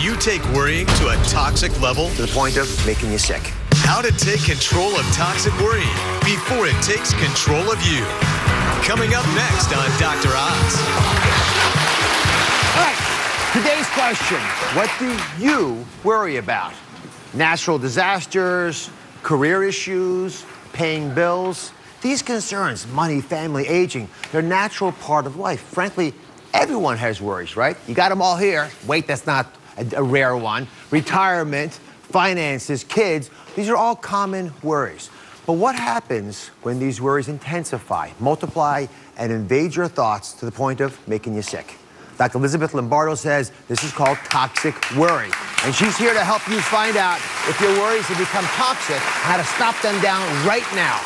you take worrying to a toxic level? To the point of making you sick. How to take control of toxic worrying before it takes control of you. Coming up next on Dr. Oz. All right, today's question. What do you worry about? Natural disasters, career issues, paying bills. These concerns, money, family, aging, they're a natural part of life. Frankly, everyone has worries, right? You got them all here. Wait, that's not a rare one. Retirement, finances, kids, these are all common worries. But what happens when these worries intensify, multiply, and invade your thoughts to the point of making you sick? Dr. Elizabeth Lombardo says this is called toxic worry. And she's here to help you find out if your worries have become toxic, how to stop them down right now.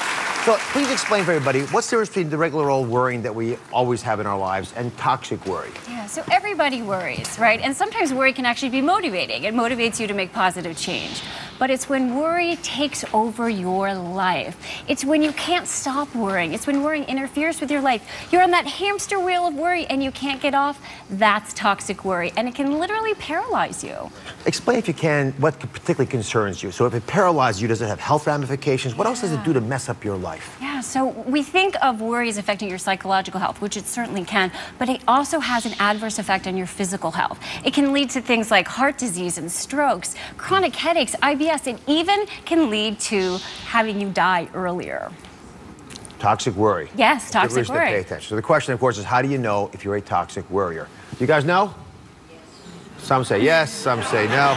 So please explain for everybody, what's the difference between the regular old worrying that we always have in our lives and toxic worry? Yeah, so everybody worries, right? And sometimes worry can actually be motivating. It motivates you to make positive change. But it's when worry takes over your life. It's when you can't stop worrying. It's when worrying interferes with your life. You're on that hamster wheel of worry and you can't get off. That's toxic worry. And it can literally paralyze you. Explain, if you can, what particularly concerns you. So if it paralyzes you, does it have health ramifications? What else does it do to mess up your life? Yeah, so we think of worry as affecting your psychological health, which it certainly can, but it also has an adverse effect on your physical health. It can lead to things like heart disease and strokes, chronic headaches, IBS, and even can lead to having you die earlier. Toxic worry. Yes, toxic To worry. pay attention. So the question, of course, is how do you know if you're a toxic worrier? Do you guys know? Some say yes, some say no.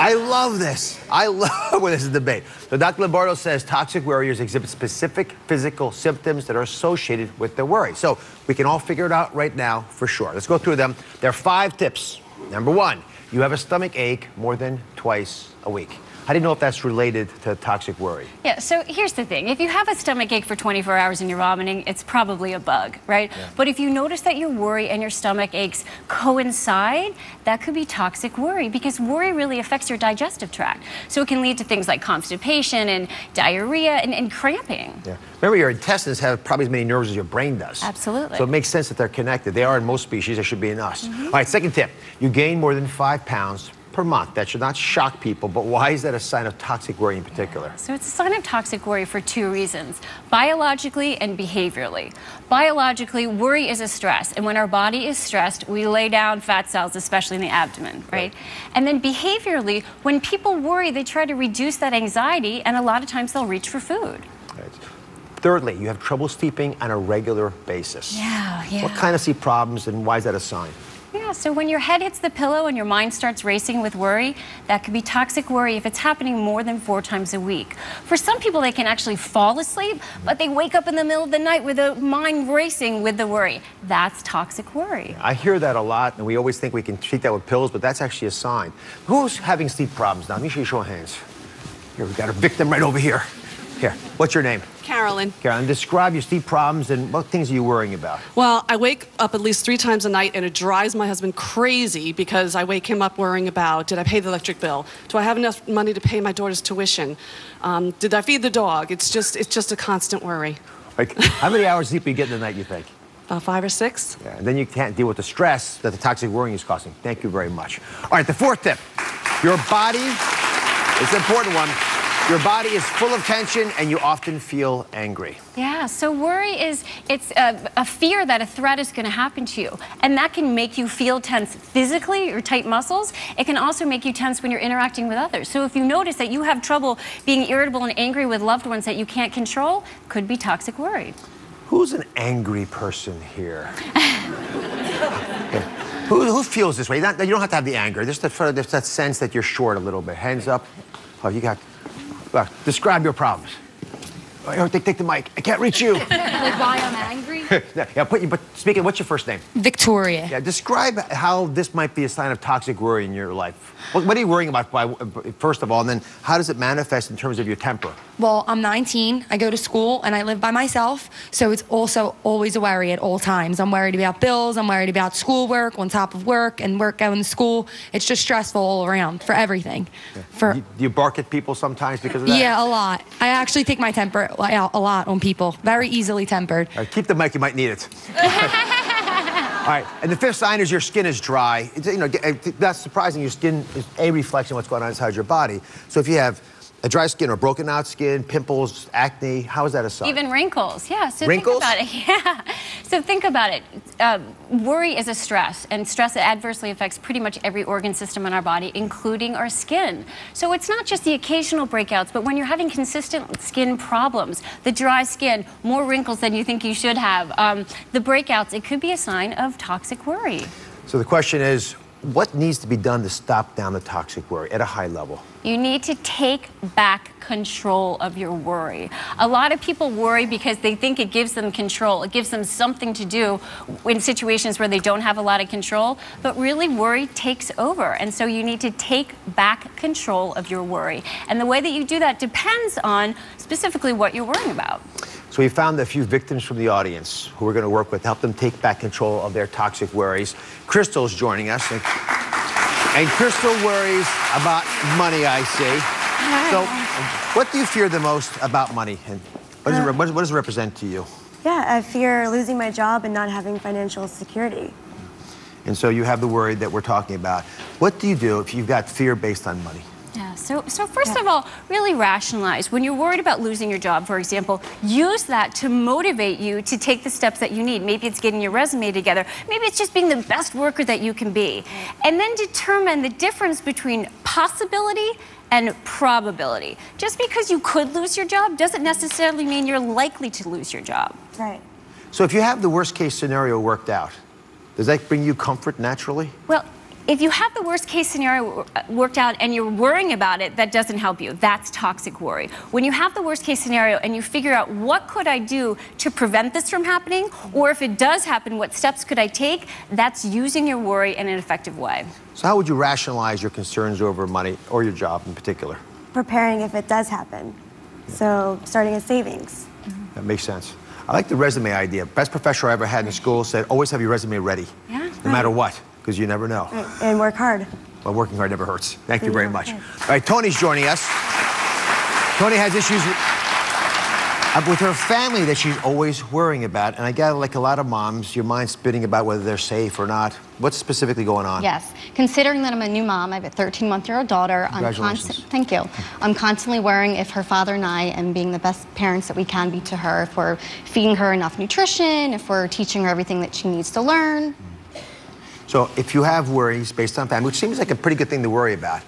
I love this. I love when this is a debate. So Dr. Lombardo says toxic worriers exhibit specific physical symptoms that are associated with their worry. So we can all figure it out right now for sure. Let's go through them. There are 5 tips. Number 1, you have a stomach ache more than twice a week. How do you know if that's related to toxic worry? Yeah, so here's the thing. If you have a stomach ache for 24 hours and you're vomiting, it's probably a bug, right? Yeah. But if you notice that your worry and your stomach aches coincide, that could be toxic worry, because worry really affects your digestive tract. So it can lead to things like constipation and diarrhea and cramping. Yeah. Remember, your intestines have probably as many nerves as your brain does. Absolutely. So it makes sense that they're connected. They are in most species. They should be in us. All right, second tip. You gain more than 5 pounds per month. That should not shock people, but why is that a sign of toxic worry in particular? So it's a sign of toxic worry for 2 reasons, biologically and behaviorally. Biologically, worry is a stress, and when our body is stressed, we lay down fat cells, especially in the abdomen, right? And then behaviorally, when people worry, they try to reduce that anxiety, and a lot of times they'll reach for food. Right. Thirdly, you have trouble sleeping on a regular basis. Yeah. What kind of sleep problems, and why is that a sign? Yeah, so when your head hits the pillow and your mind starts racing with worry, that could be toxic worry if it's happening more than 4 times a week. For some people, they can actually fall asleep, but they wake up in the middle of the night with a mind racing with the worry. That's toxic worry. I hear that a lot, and we always think we can treat that with pills, but that's actually a sign. Who's having sleep problems now? Let me see your show of hands. Here, we got a victim right over here. Here, what's your name? Carolyn. Carolyn, describe your sleep problems and what things are you worrying about? Well, I wake up at least 3 times a night, and it drives my husband crazy because I wake him up worrying about, did I pay the electric bill? Do I have enough money to pay my daughter's tuition? Did I feed the dog? It's just a constant worry. Like, how many hours sleep do you get in the night, you think? About 5 or 6. Yeah, and then you can't deal with the stress that the toxic worrying is causing. Thank you very much. All right, the 4th tip. Your body, it's an important one. Your body is full of tension, and you often feel angry. Yeah, so worry is, it's a fear that a threat is going to happen to you. And that can make you feel tense physically, your tight muscles. It can also make you tense when you're interacting with others. So if you notice that you have trouble being irritable and angry with loved ones that you can't control, could be toxic worry. Who's an angry person here? Okay. Who feels this way? You don't have to have the anger. Just that sense that you're short a little bit. Hands up. Oh, you got... Well, describe your problems. Oh, take the mic. I can't reach you. Like why I'm angry? Yeah, but speaking, what's your first name? Victoria. Yeah, describe how this might be a sign of toxic worry in your life. What are you worrying about, first of all, and then how does it manifest in terms of your temper? Well, I'm 19, I go to school, and I live by myself, so it's also always a worry at all times. I'm worried about bills, I'm worried about schoolwork on top of work, and work going to school. It's just stressful all around for everything. Yeah. Do you bark at people sometimes because of that? Yeah, a lot. I actually take my temper out a lot on people. Very easily tempered. All right, keep the mic, you might need it. All right, and the fifth sign is your skin is dry. It's, you know, that's surprising. Your skin is a reflection of what's going on inside your body. So if you have a dry skin or broken out skin, pimples, acne, how is that a sign? Even wrinkles, yeah. So wrinkles? Think about it. Yeah. So think about it. Worry is a stress, and stress adversely affects pretty much every organ system in our body, including our skin. So it's not just the occasional breakouts, but when you're having consistent skin problems, the dry skin, more wrinkles than you think you should have, the breakouts, it could be a sign of toxic worry. So the question is, what needs to be done to stop down the toxic worry at a high level? You need to take back control of your worry. A lot of people worry because they think it gives them control. It gives them something to do in situations where they don't have a lot of control. But really, worry takes over. And so you need to take back control of your worry. And the way that you do that depends on specifically what you're worrying about. So we found a few victims from the audience who we're going to work with to help them take back control of their toxic worries. Crystal's joining us. And Crystal worries about money, I see. Hi. So what do you fear the most about money? And what does it represent to you? Yeah, I fear losing my job and not having financial security. And so you have the worry that we're talking about. What do you do if you've got fear based on money? Yeah, so first of all, really rationalize. When you're worried about losing your job, for example, use that to motivate you to take the steps that you need. Maybe it's getting your resume together. Maybe it's just being the best worker that you can be. And then determine the difference between possibility and probability. Just because you could lose your job doesn't necessarily mean you're likely to lose your job. Right. So if you have the worst case scenario worked out, does that bring you comfort naturally? Well, if you have the worst case scenario worked out and you're worrying about it, that doesn't help you. That's toxic worry. When you have the worst case scenario and you figure out what could I do to prevent this from happening, or if it does happen, what steps could I take, that's using your worry in an effective way. So how would you rationalize your concerns over money or your job in particular? Preparing if it does happen. So starting a savings. That makes sense. I like the resume idea. Best professor I ever had in school said, always have your resume ready. Yeah. No matter what. Because you never know. Right. And work hard. Well, working hard never hurts. Thank you very much. All right, Tony's joining us. Tony has issues with her family that she's always worrying about. And I gather, like a lot of moms, your mind's spinning about whether they're safe or not. What's specifically going on? Yes. Considering that I'm a new mom, I have a 13-month-old daughter. Congratulations. Thank you. I'm constantly worrying if her father and I am being the best parents that we can be to her, if we're feeding her enough nutrition, if we're teaching her everything that she needs to learn. So if you have worries based on family, which seems like a pretty good thing to worry about,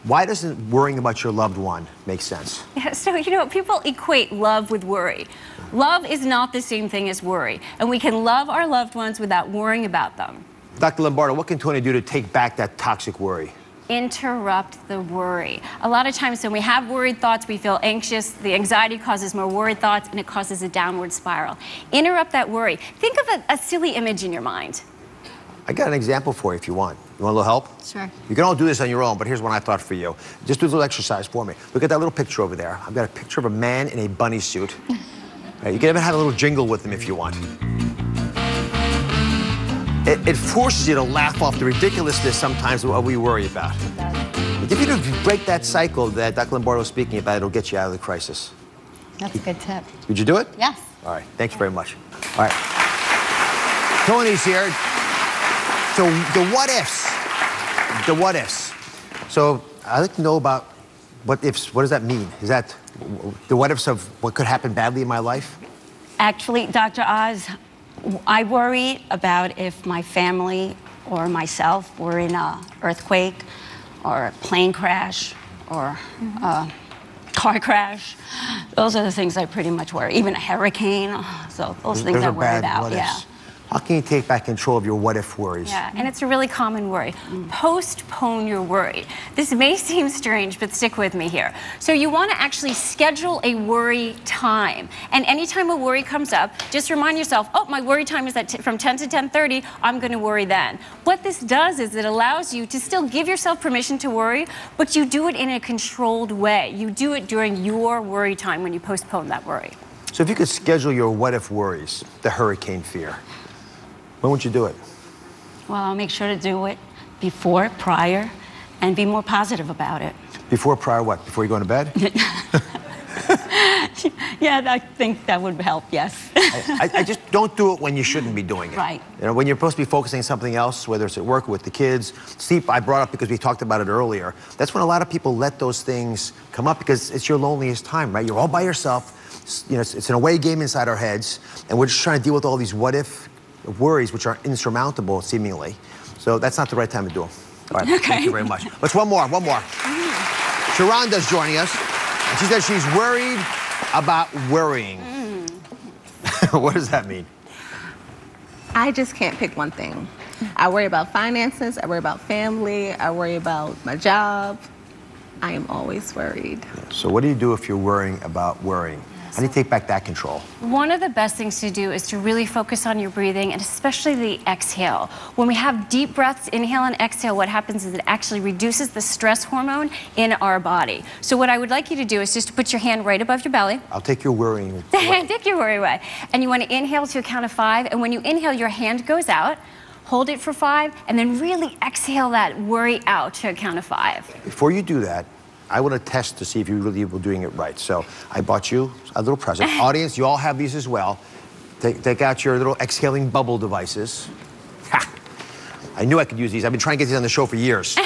why doesn't worrying about your loved one make sense? Yeah, so, you know, people equate love with worry. Love is not the same thing as worry. And we can love our loved ones without worrying about them. Dr. Lombardo, what can Tony do to take back that toxic worry? Interrupt the worry. A lot of times when we have worried thoughts, we feel anxious. The anxiety causes more worried thoughts, and it causes a downward spiral. Interrupt that worry. Think of a silly image in your mind. I got an example for you if you want. You want a little help? Sure. You can all do this on your own, but here's one I thought for you. Just do a little exercise for me. Look at that little picture over there. I've got a picture of a man in a bunny suit. Right, you can even have a little jingle with him if you want. It forces you to laugh off the ridiculousness sometimes of what we worry about. But if you break that cycle that Dr. Lombardo was speaking about, it'll get you out of the crisis. That's a good tip. Would you do it? Yes. All right, thank you very much. All right. Tony's here. So the what ifs. The what ifs. So I'd like to know about what ifs. What does that mean? Is that the what ifs of what could happen badly in my life? Actually, Dr. Oz, I worry about if my family or myself were in an earthquake or a plane crash or a car crash. Those are the things I pretty much worry. Even a hurricane. So those things I worry about. Yeah. How can you take back control of your what-if worries? Yeah, and it's a really common worry. Postpone your worry. This may seem strange, but stick with me here. So you want to actually schedule a worry time. And anytime a worry comes up, just remind yourself, oh, my worry time is from 10 to 10:30, I'm going to worry then. What this does is it allows you to still give yourself permission to worry, but you do it in a controlled way. You do it during your worry time when you postpone that worry. So if you could schedule your what-if worries, the hurricane fear, when would you do it? Well, I'll make sure to do it before, prior, and be more positive about it. Before, prior what? Before you go into bed? Yeah, I think that would help, yes. I just don't do it when you shouldn't be doing it. Right. You know, when you're supposed to be focusing on something else, whether it's at work or with the kids. Sleep, I brought up because we talked about it earlier. That's when a lot of people let those things come up because it's your loneliest time, right? You're all by yourself. You know, it's an away game inside our heads, and we're just trying to deal with all these what-if worries, which are insurmountable, seemingly. So that's not the right time to do them. All right, Okay. Thank you very much. Let's one more. Sharonda's joining us. And she says she's worried about worrying. What does that mean? I just can't pick one thing. I worry about finances, I worry about family, I worry about my job. I am always worried. So what do you do if you're worrying about worrying? How do you take back that control? One of the best things to do is to really focus on your breathing, and especially the exhale. When we have deep breaths, inhale and exhale, what happens is it actually reduces the stress hormone in our body. So what I would like you to do is just to put your hand right above your belly. I'll take your worrying away. Take your worry away. And you want to inhale to a count of 5, and when you inhale, your hand goes out. Hold it for 5, and then really exhale that worry out to a count of 5. Before you do that, I want to test to see if you really were doing it right. So I bought you a little present. Audience, you all have these as well. Take out your little exhaling bubble devices. Ha! I knew I could use these. I've been trying to get these on the show for years.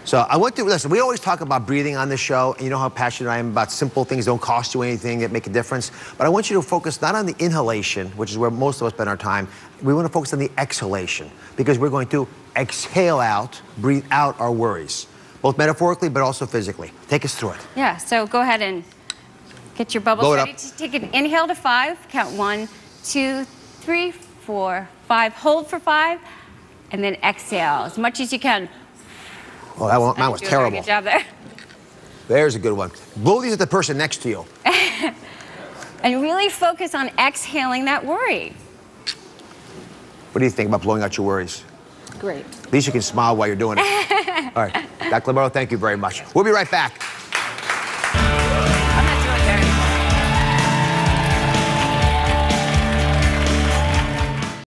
So I want to, listen, we always talk about breathing on the show, and you know how passionate I am about simple things that don't cost you anything, that make a difference. But I want you to focus not on the inhalation, which is where most of us spend our time. We want to focus on the exhalation, because we're going to exhale out, breathe out our worries, both metaphorically but also physically. Take us through it. Yeah, so go ahead and get your bubbles Blow it ready. up. Take an inhale to 5, count 1, 2, 3, 4, 5, hold for 5, and then exhale as much as you can. Oh, that one, mine was You're doing a terrible. Good job there. There's a good one. Blow these at the person next to you. And really focus on exhaling that worry. What do you think about blowing out your worries? Great. At least you can smile while you're doing it. All right, Dr. Lombardo, thank you very much. We'll be right back.